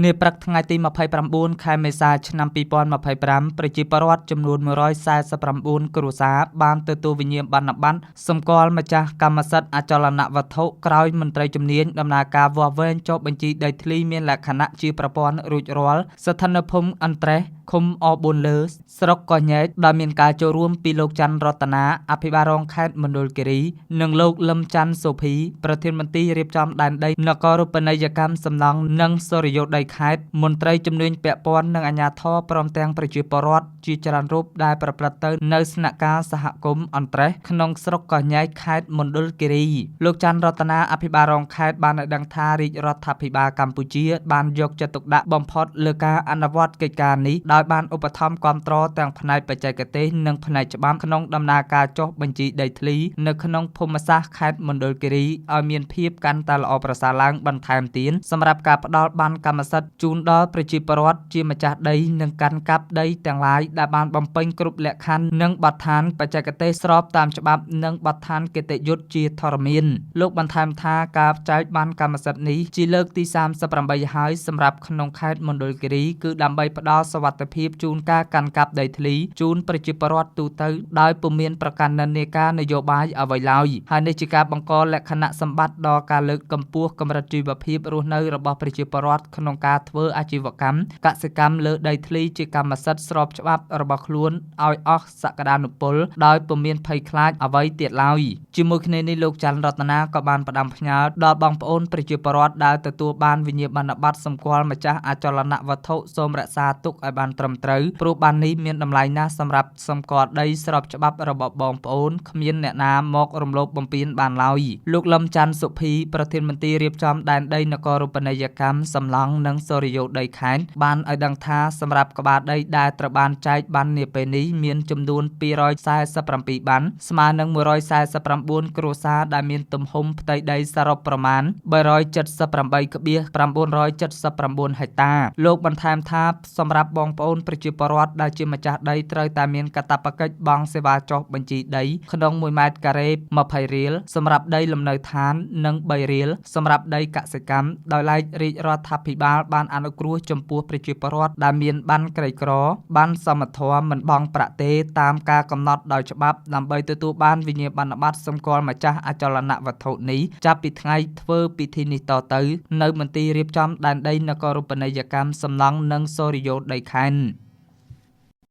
នាព្រឹកថ្ងៃទី29 ខែមេសាឆ្នាំ2025ប្រជាពលរដ្ឋចំនួន149គ្រួសារបានទទួលវិញ្ញាបនបត្រសម្គាល់ម្ចាស់កម្មសិទ្ធិអចលនវត្ថុក្រោយមន្ត្រីជំនាញដំណើរការវាស់វែងចុះបញ្ជីដីធ្លីមានលក្ខណៈជាប្រព័ន្ធរួចរាល់ស្ថិតនៅភូមិអន្ត្រេសឃុំអ4លើស្រុកកោះញែកដែលមានការចូលរួមពីលោកច័ន្ទរតនាអភិបាលរងខេត្តមណ្ឌលគិរីនិងលោកលឹមច័ន្ទសូភីប្រធានមន្ត្រីរៀបចំដែនដីនគររូបនីយកម្មសំណង់និងសុរិយោដីខេត្តមន្ត្រីជំនាញពាក់ព័ន្ធនិងអាជ្ញាធរព្រមទាំងប្រជាពលរដ្ឋជាច្រើនរូបដែលប្រព្រឹត្តទៅនៅស្នាក់ការសហគមន៍អន្ត្រេសក្នុងស្រុកកោះញែកខេត្តមណ្ឌលគិរីលោកច័ន្ទរតនាអភិបាលរងខេត្តបានឲ្យដឹងថារាជរដ្ឋាភិបាលកម្ពុជាបានយកចិត្តទុកដាក់បំផុតលើការអនុវត្តកិច្ចការនេះដោយបានឧបត្ថម្ភគាំទ្រទាំងផ្នែកបច្ចេកទេសនិងផ្នែកច្បាប់ក្នុងដំណើរការចុះបញ្ជីដីធ្លីនៅក្នុងភូមិសាស្ត្រខេត្តមណ្ឌលគិរីឲ្យមានភាពកាន់តែល្អប្រសើរឡើងបន្ថែមទៀតសម្រាប់ការផ្ដល់បានកម្មសិទ្ធិជូនដល់ប្រជាពលរដ្ឋជាម្ចាស់ដីនិងកាន់កាប់ដីទាំងឡាយដែលបានបំពេញគ្រប់លក្ខខណ្ឌនិងបទដ្ឋានបច្ចេកទេសស្របតាមច្បាប់និងបទដ្ឋានគតិយុត្តជាធរមានលោកបន្ថែមថាការចែកបានកម្មសិទ្ធិនេះជាលើកទី38ហើយសម្រាប់ក្នុងខេត្តមណ្ឌលគិរីគឺដើម្បីផ្ដល់សុវត្ថិភាពជូនការកាន់កាប់ដីធ្លីជូនប្រជាពលរដ្ឋទូទៅដោយពុំមានប្រកាន់និន្នាការនយោបាយអ្វីឡើយហើយនេះជាការបង្កលក្ខណៈសម្បត្តិដល់ការលើកកម្ពស់កម្រិតជីវភាពរស់នៅរបស់ប្រជាពលរដ្ឋក្នុងការធ្វើអាជីវកម្មកសិកម្មលើដីធ្លីជាកម្មសិទ្ធិស្របច្បាប់របស់ខ្លួនឲ្យអស់សក្តានុពលដោយពុំមានភ័យខ្លាចអ្វីទៀតឡើយជាមួយគ្នានេះលោកច័ន្ទរតនាក៏បានផ្ដាំផ្ញើដល់បងប្អូនប្រជាពលរដ្ឋដែលទទួលបានវិញ្ញាបនបត្រសម្គាល់ម្ចាស់អចលនវត្ថុសូមរក្សាទុកឲ្យបានត្រឹមត្រូវព្រោះបាននេះមានតម្លៃណាស់សម្រាប់សម្គាល់ដីស្របច្បាប់របស់បងប្អូនគ្មានអ្នកណាមករំលោភបំពានបានឡើយលោកលឹមច័ន្ទសុភីប្រធានមន្ត្រីរៀបចំដែនដីនគររូបនីយកម្មសំឡង់និងសុរិយោដីខេត្តបានឲ្យដឹងថាសម្រាប់ក្បាលដីដែលត្រូវបានចែកបាននាពេលនេះមានចំនួន247បានស្មើនឹង149គ្រួសារដែលមានទំហំផ្ទៃដីសរុបប្រមាណ378,979ហិកតាលោកបន្ថែមថាសម្រាប់បងប្អូនប្រជាពលរដ្ឋដែលជាម្ចាស់ដីត្រូវតែមានកាតព្វកិច្ចបង់សេវាចុះបញ្ជីដីក្នុង1ម៉ែត្រការ៉េ20រៀលសម្រាប់ដីលំនៅឋាននិង3រៀលសម្រាប់ដីកសិកម្មដោយឡែករាជរដ្ឋាភិបាលបានអនុគ្រោះចំពោះប្រជាពលរដ្ឋដែលមានប័ណ្ណក្រីក្រប័ណ្ណសមធម៌មិនបង់ប្រាក់ទេតាមការកំណត់ដោយច្បាប់ដើម្បីទទួលបានវិញ្ញាបនបត្រសម្គាល់ម្ចាស់អចលនវត្ថុនេះចាប់ពីថ្ងៃធ្វើពិធីនេះតទៅនៅមន្ទីររៀបចំដែនដីនគររូបនីយកម្មសំឡង់និងសុរិយោដីខេត្ត